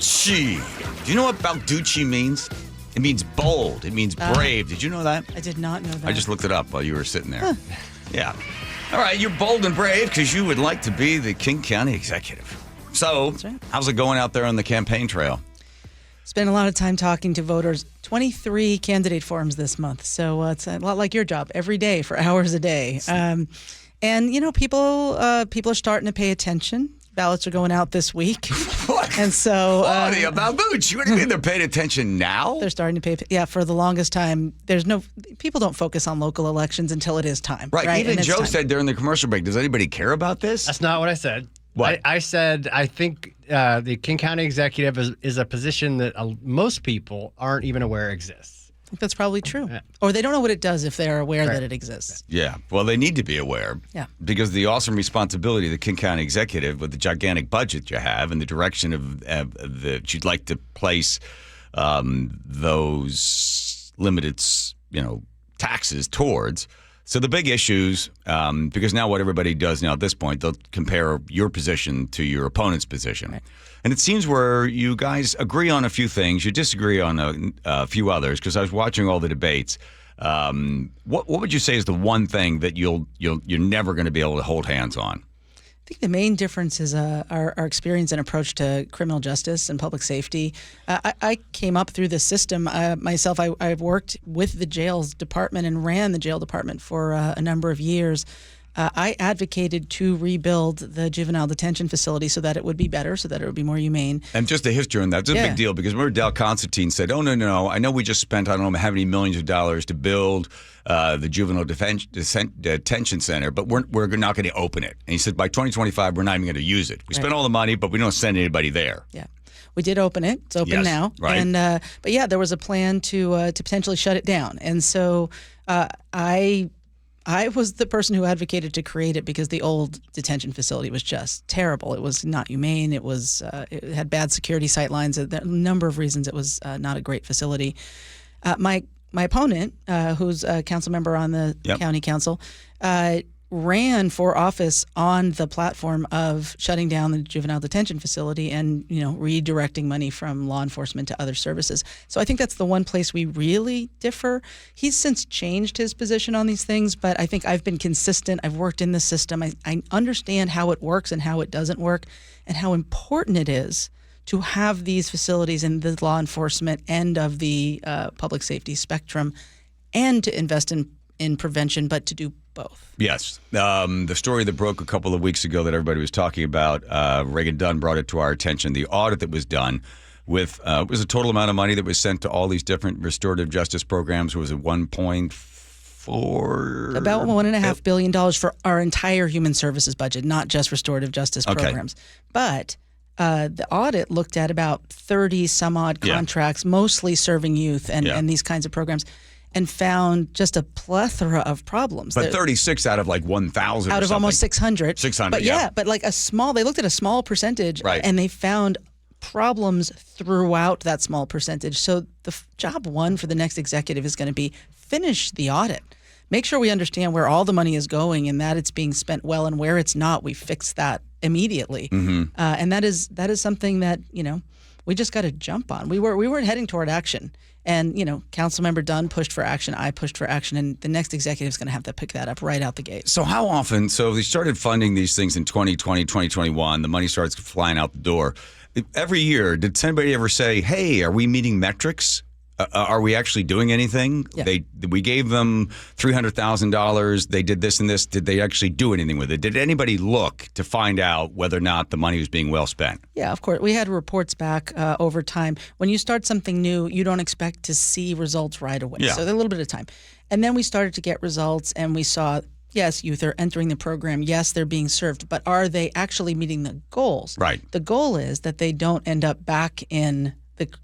Balducci. Do you know what Balducci means? It means bold. It means brave. Did you know that? I did not know that. I just looked it up while you were sitting there. Yeah. All right, you're bold and brave because you would like to be the King County executive. So, right. How's it going out there on the campaign trail? Spent a lot of time talking to voters. 23 candidate forums this month. So it's a lot like your job, every day for hours a day. And, you know, people are starting to pay attention. Ballots are going out this week. What? And so... Claudia, Balducci, what do you mean they're paying attention now? They're starting to pay... Yeah, for the longest time, people don't focus on local elections until it is time. Right. Even Joe said during the commercial break, does anybody care about this? That's not what I said. What? I said I think the King County executive is a position that most people aren't even aware exists. I think that's probably true. Yeah. Or they don't know what it does if they're aware that it exists. Yeah. Well, they need to be aware. Yeah. Because the awesome responsibility of the King County executive with the gigantic budget you have and the direction of that you'd like to place those limited, taxes towards. So the big issues, because now what everybody does now at this point, they'll compare your position to your opponent's position. Right. And it seems where you guys agree on a few things, you disagree on a few others, because I was watching all the debates. What would you say is the one thing that you're never going to be able to hold hands on? I think the main difference is our experience and approach to criminal justice and public safety. I came up through the system myself. I've worked with the jails department and ran the jail department for a number of years. I advocated to rebuild the juvenile detention facility so that it would be better, so that it would be more humane. And just a history on that. It's a big deal because remember Dale Constantine said, oh, no, I know we just spent, I don't know how many millions of dollars to build the juvenile detention center, but we're not going to open it. And he said, by 2025, we're not even going to use it. We spent all the money, but we don't send anybody there. Yeah. We did open it. It's open now. Right. And but yeah, there was a plan to potentially shut it down. And so I was the person who advocated to create it because the old detention facility was just terrible. It was not humane. It was it had bad security sight lines. A number of reasons it was not a great facility. My opponent, who's a council member on the county council, ran for office on the platform of shutting down the juvenile detention facility and, redirecting money from law enforcement to other services. So I think that's the one place we really differ. He's since changed his position on these things, but I think I've been consistent. I've worked in the system. I understand how it works and how it doesn't work and how important it is to have these facilities in the law enforcement end of the public safety spectrum and to invest in prevention, but to do both. Yes. The story that broke a couple of weeks ago that everybody was talking about, Reagan Dunn brought it to our attention. The audit that was done with was a total amount of money that was sent to all these different restorative justice programs. Was it 1.4? About $1.5 billion for our entire human services budget, not just restorative justice programs. But the audit looked at about 30 some odd contracts, mostly serving youth and these kinds of programs, and found just a plethora of problems. But 36 out of like 1,000 out of almost 600. 600, but but like they looked at a small percentage, and they found problems throughout that small percentage. So the job one for the next executive is going to be finish the audit. Make sure we understand where all the money is going and that it's being spent well, and where it's not, we fix that immediately. Mm-hmm. And that is something that, we just got to jump on. We weren't heading toward action. And, Councilmember Dunn pushed for action. I pushed for action. And the next executive is going to have to pick that up right out the gate. So how often? So they started funding these things in 2020, 2021. The money starts flying out the door. Every year, did somebody ever say, hey, are we meeting metrics? Are we actually doing anything? Yeah. We gave them $300,000. They did this and this. Did they actually do anything with it? Did anybody look to find out whether or not the money was being well spent? Yeah, of course. We had reports back over time. When you start something new, you don't expect to see results right away. Yeah. So there's a little bit of time. And then we started to get results, and we saw, yes, youth are entering the program. Yes, they're being served. But are they actually meeting the goals? Right. The goal is that they don't end up back in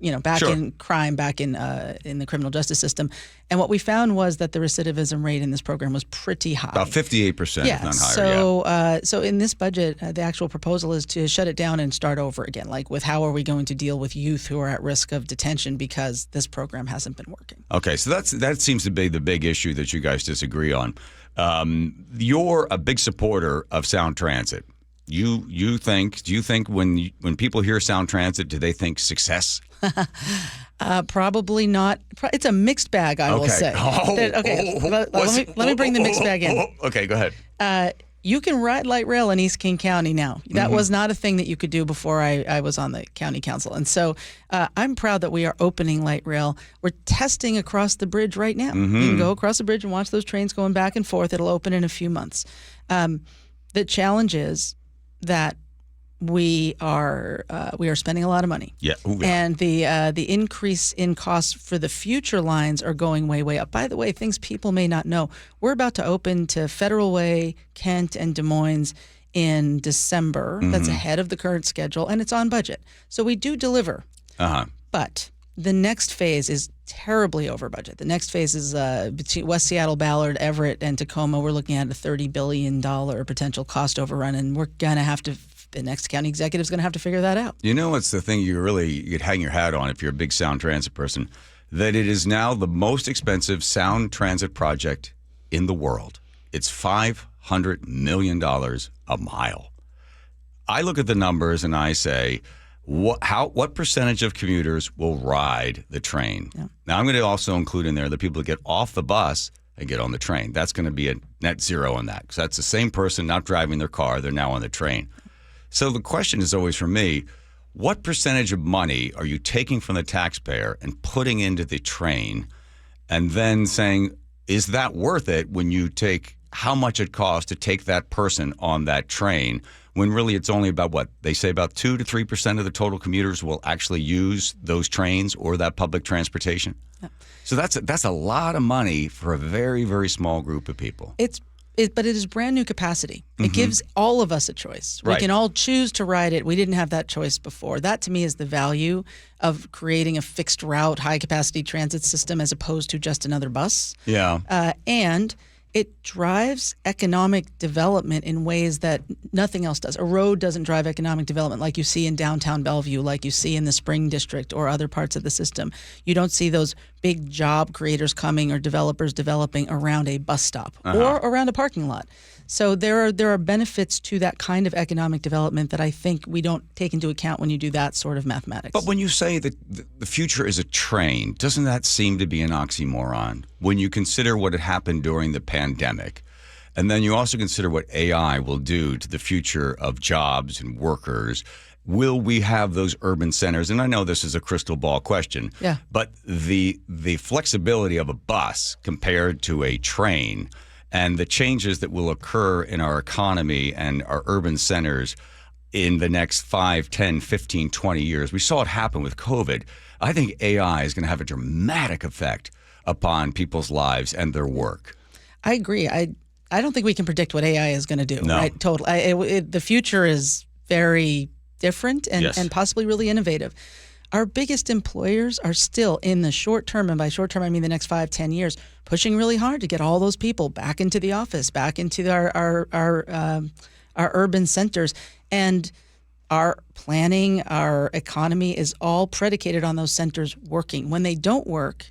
in crime, back in the criminal justice system. And what we found was that the recidivism rate in this program was pretty high. About 58%, yeah, if not higher. So in this budget, the actual proposal is to shut it down and start over again, like with how are we going to deal with youth who are at risk of detention because this program hasn't been working. Okay, so that seems to be the big issue that you guys disagree on. You're a big supporter of sound transit. You think? Do you think when people hear Sound Transit, do they think success? Probably not. It's a mixed bag, I will say. Let me bring the mixed bag in. Okay, go ahead. You can ride light rail in East King County now. That was not a thing that you could do before I was on the county council. And so I'm proud that we are opening light rail. We're testing across the bridge right now. You can go across the bridge and watch those trains going back and forth. It'll open in a few months. The challenge is that we are spending a lot of money. Yeah. Ooh, yeah. And the increase in costs for the future lines are going way up. By the way, things people may not know, we're about to open to Federal Way, Kent, and Des Moines in December. That's ahead of the current schedule, and it's on budget. So we do deliver. But the next phase is terribly over budget. The next phase is between West Seattle, Ballard, Everett, and Tacoma. We're looking at a $30 billion potential cost overrun, and we're going to have to the next county executive is going to have to figure that out. You know, it's the thing you'd hang your hat on if you're a big Sound Transit person, that it is now the most expensive Sound Transit project in the world. It's $500 million a mile. I look at the numbers and I say, what percentage of commuters will ride the train? Yeah. Now, I'm going to also include in there the people that get off the bus and get on the train. That's going to be a net zero on that, because that's the same person not driving their car. They're now on the train. So the question is always for me, what percentage of money are you taking from the taxpayer and putting into the train, and then saying, is that worth it when you take how much it costs to take that person on that train, when really it's only about what they say about 2 to 3% of the total commuters will actually use those trains or that public transportation. Yeah. So that's a lot of money for a very, very small group of people. But it is brand new capacity. It gives all of us a choice. We Right. can all choose to ride it. We didn't have that choice before. That, to me, is the value of creating a fixed route, high-capacity transit system as opposed to just another bus. Yeah. And it drives economic development in ways that nothing else does. A road doesn't drive economic development like you see in downtown Bellevue, like you see in the Spring District or other parts of the system. You don't see those big job creators coming or developers developing around a bus stop or around a parking lot. So there are benefits to that kind of economic development that I think we don't take into account when you do that sort of mathematics. But when you say that the future is a train, doesn't that seem to be an oxymoron? When you consider what had happened during the pandemic, and then you also consider what AI will do to the future of jobs and workers, will we have those urban centers? And I know this is a crystal ball question, but the flexibility of a bus compared to a train and the changes that will occur in our economy and our urban centers in the next 5, 10, 15, 20 years. We saw it happen with COVID. I think AI is going to have a dramatic effect upon people's lives and their work. I agree. I don't think we can predict what AI is going to do. No. Right? Totally. The future is very different and possibly really innovative. Our biggest employers are still in the short term, and by short term I mean the next 5, 10 years, pushing really hard to get all those people back into the office, back into our urban centers. And our planning, our economy is all predicated on those centers working. When they don't work,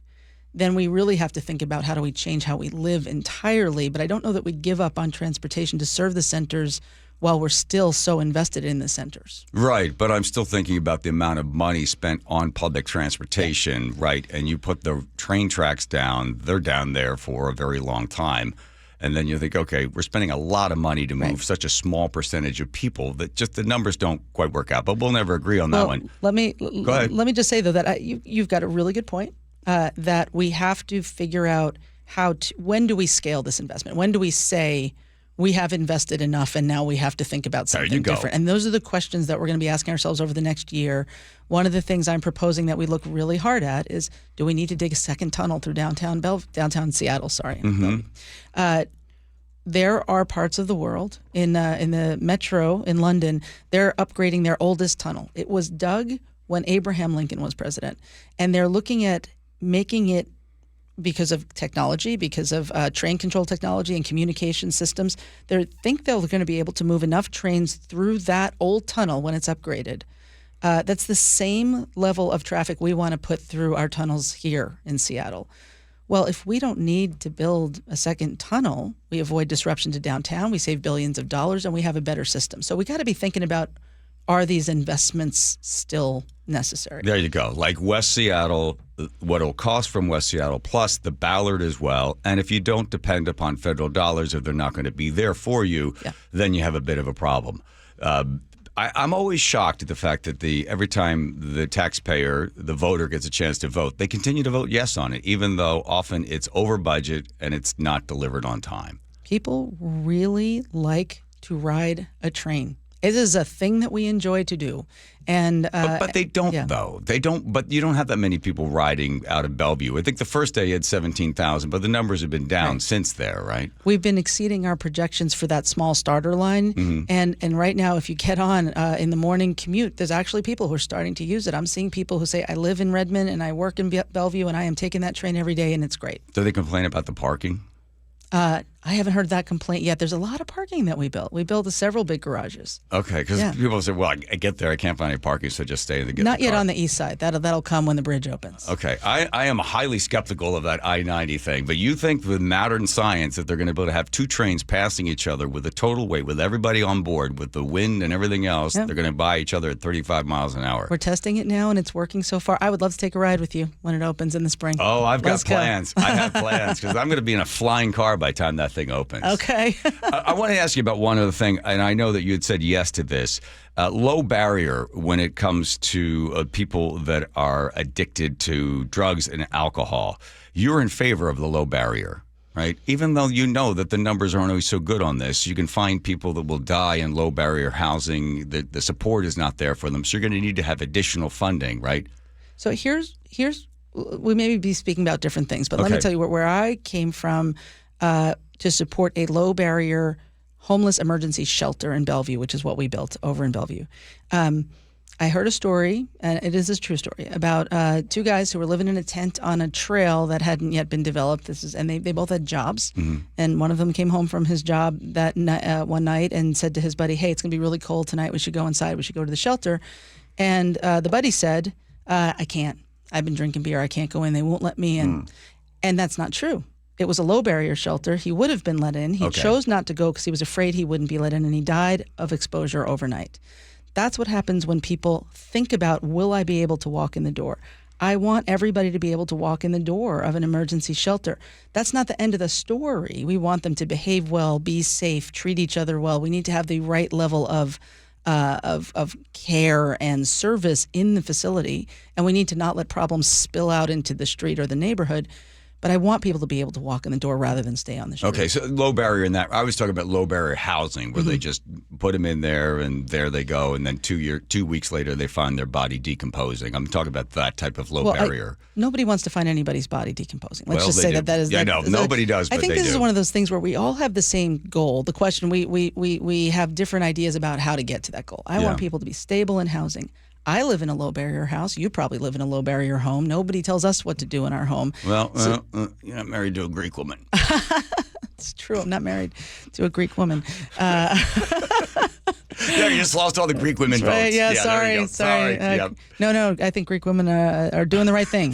then we really have to think about how do we change how we live entirely. But I don't know that we give up on transportation to serve the centers while we're still so invested in the centers. Right, but I'm still thinking about the amount of money spent on public transportation, right? And you put the train tracks down, they're down there for a very long time. And then you think, okay, we're spending a lot of money to move such a small percentage of people that just the numbers don't quite work out. But we'll never agree on that one. Let me just say, though, that you've got a really good point, that we have to figure out when do we scale this investment? When do we say we have invested enough and now we have to think about something different? And those are the questions that we're going to be asking ourselves over the next year. One of the things I'm proposing that we look really hard at is, do we need to dig a second tunnel through downtown Seattle? There are parts of the world in the metro in London, they're upgrading their oldest tunnel. It was dug when Abraham Lincoln was president, and they're looking at making it, because of technology, because of train control technology and communication systems, they think they're going to be able to move enough trains through that old tunnel when it's upgraded. That's the same level of traffic we want to put through our tunnels here in Seattle. Well, if we don't need to build a second tunnel, we avoid disruption to downtown, we save billions of dollars, and we have a better system. So we got to be thinking about, are these investments still necessary? There you go. Like West Seattle, what it'll cost from West Seattle, plus the Ballard as well. And if you don't depend upon federal dollars, if they're not going to be there for you, then you have a bit of a problem. I'm always shocked at the fact that every time the taxpayer, the voter, gets a chance to vote, they continue to vote yes on it, even though often it's over budget and it's not delivered on time. People really like to ride a train. It is a thing that we enjoy to do. And but they don't, though. They don't. But you don't have that many people riding out of Bellevue. I think the first day you had 17,000, but the numbers have been down since there, right? We've been exceeding our projections for that small starter line. And right now, if you get on in the morning commute, there's actually people who are starting to use it. I'm seeing people who say, I live in Redmond and I work in Bellevue and I am taking that train every day and it's great. Do they complain about the parking? I haven't heard that complaint yet. There's a lot of parking that we built. We built several big garages. Okay, because people say, well, I get there, I can't find any parking, so just stay in the Not yet on the east side. That'll come when the bridge opens. Okay, I am highly skeptical of that I-90 thing, but you think with modern science that they're going to be able to have two trains passing each other with a total weight, with everybody on board, with the wind and everything else, they're going to buy each other at 35 miles an hour. We're testing it now, and it's working so far. I would love to take a ride with you when it opens in the spring. Oh, I've got plans. I have plans, because I'm going to be in a flying car by the time that thing opens. Okay. I want to ask you about one other thing, and I know that you had said yes to this. Low barrier when it comes to people that are addicted to drugs and alcohol. You're in favor of the low barrier, right? Even though you know that the numbers aren't always so good on this, you can find people that will die in low barrier housing. The support is not there for them, so you're going to need to have additional funding, right? So here's we may be speaking about different things, but let me tell you where I came from. To support a low-barrier homeless emergency shelter in Bellevue, which is what we built over in Bellevue. I heard a story, and it is a true story, about two guys who were living in a tent on a trail that hadn't yet been developed. And they both had jobs, and one of them came home from his job that one night and said to his buddy, hey, it's going to be really cold tonight. We should go inside. We should go to the shelter. And the buddy said, I can't. I've been drinking beer. I can't go in. They won't let me in. And that's not true. It was a low-barrier shelter. He would have been let in. He chose not to go because he was afraid he wouldn't be let in, and he died of exposure overnight. That's what happens when people think about, will I be able to walk in the door? I want everybody to be able to walk in the door of an emergency shelter. That's not the end of the story. We want them to behave well, be safe, treat each other well. We need to have the right level of care and service in the facility, and we need to not let problems spill out into the street or the neighborhood. But I want people to be able to walk in the door rather than stay on the street. Okay, so low barrier in that. I was talking about low barrier housing, where they just put them in there and there they go, and then 2 weeks later they find their body decomposing. I'm talking about that type of low barrier. Nobody wants to find anybody's body decomposing. Let's just say that is. Yeah, no, nobody does. But I think this is one of those things where we all have the same goal. The question we have different ideas about how to get to that goal. I want people to be stable in housing. I live in a low-barrier house. You probably live in a low-barrier home. Nobody tells us what to do in our home. Well, you're not married to a Greek woman. It's true. I'm not married to a Greek woman. Yeah, you just lost all the Greek women votes. Right, yeah, sorry. No, I think Greek women are doing the right thing.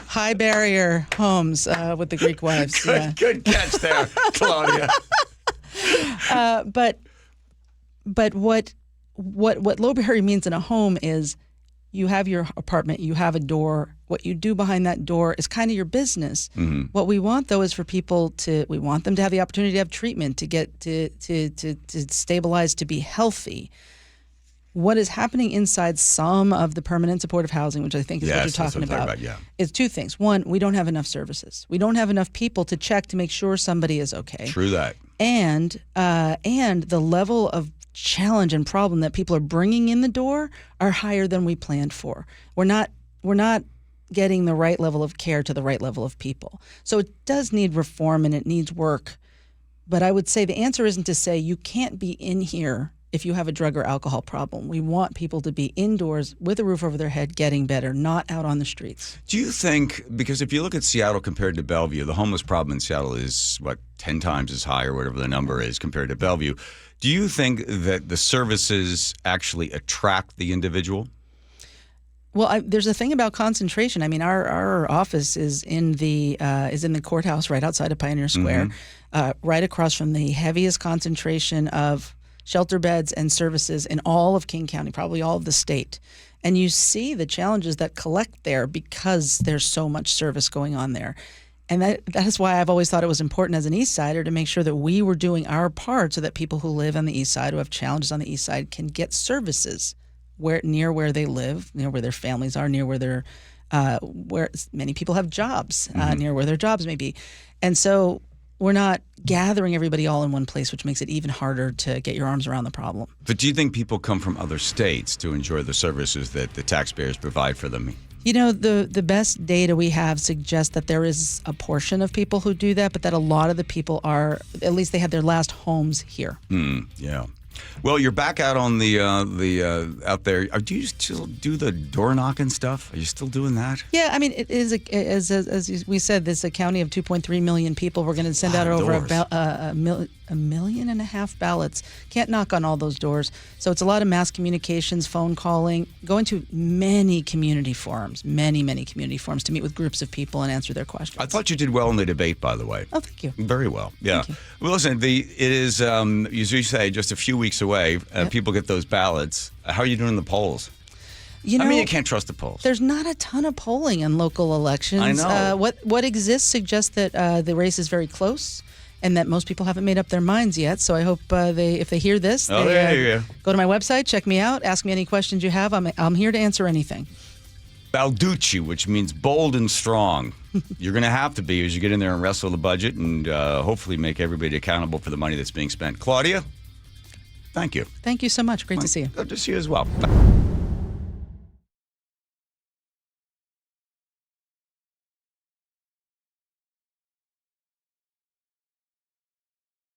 High-barrier homes with the Greek wives. Good catch there, Claudia. But what low barrier means in a home is you have your apartment, you have a door. What you do behind that door is kind of your business. What we want, though, is for people we want them to have the opportunity to have treatment, to get to stabilize, to be healthy. What is happening inside some of the permanent supportive housing, which I think is what you're talking about, is two things. One, we don't have enough services. We don't have enough people to check to make sure somebody is okay. True that. And the level of challenge and problem that people are bringing in the door are higher than we planned for. We're not getting the right level of care to the right level of people. So it does need reform and it needs work. But I would say the answer isn't to say you can't be in here if you have a drug or alcohol problem. We want people to be indoors with a roof over their head getting better, not out on the streets. Do you think, because if you look at Seattle compared to Bellevue, the homeless problem in Seattle is, 10 times as high or whatever the number is compared to Bellevue. Do you think that the services actually attract the individual? Well, there's a thing about concentration. I mean, our office is in the courthouse right outside of Pioneer Square, right across from the heaviest concentration of shelter beds and services in all of King County, probably all of the state. And you see the challenges that collect there because there's so much service going on there. And that is why I've always thought it was important as an East Sider to make sure that we were doing our part so that people who live on the East Side, who have challenges on the East Side, can get services near where they live, near where their families are, near where where many people have jobs, near where their jobs may be. And so we're not gathering everybody all in one place, which makes it even harder to get your arms around the problem. But do you think people come from other states to enjoy the services that the taxpayers provide for them? You know, the best data we have suggests that there is a portion of people who do that, but that a lot of the people are, at least they had their last homes here. Yeah. Well, you're back out on the out there. Do you still do the door knocking stuff? Are you still doing that? Yeah, I mean, it is as we said, this is a county of 2.3 million people. We're going to send out over a million and a half ballots. Can't knock on all those doors, so it's a lot of mass communications, phone calling, going to many community forums to meet with groups of people and answer their questions. I thought you did well in the debate, by the way. Oh, thank you. Very well. Yeah. Well, listen, it is as you say, just a few weeks away. People get those ballots. How are you doing in the polls? You know, I mean, you can't trust the polls. There's not a ton of polling in local elections. I know. What exists suggests that the race is very close and that most people haven't made up their minds yet. So I hope if they hear this, there you go. Go to my website, check me out, ask me any questions you have. I'm here to answer anything. Balducci, which means bold and strong. You're going to have to be as you get in there and wrestle the budget and hopefully make everybody accountable for the money that's being spent. Claudia, thank you. Thank you so much. Great to see you. Good to see you as well.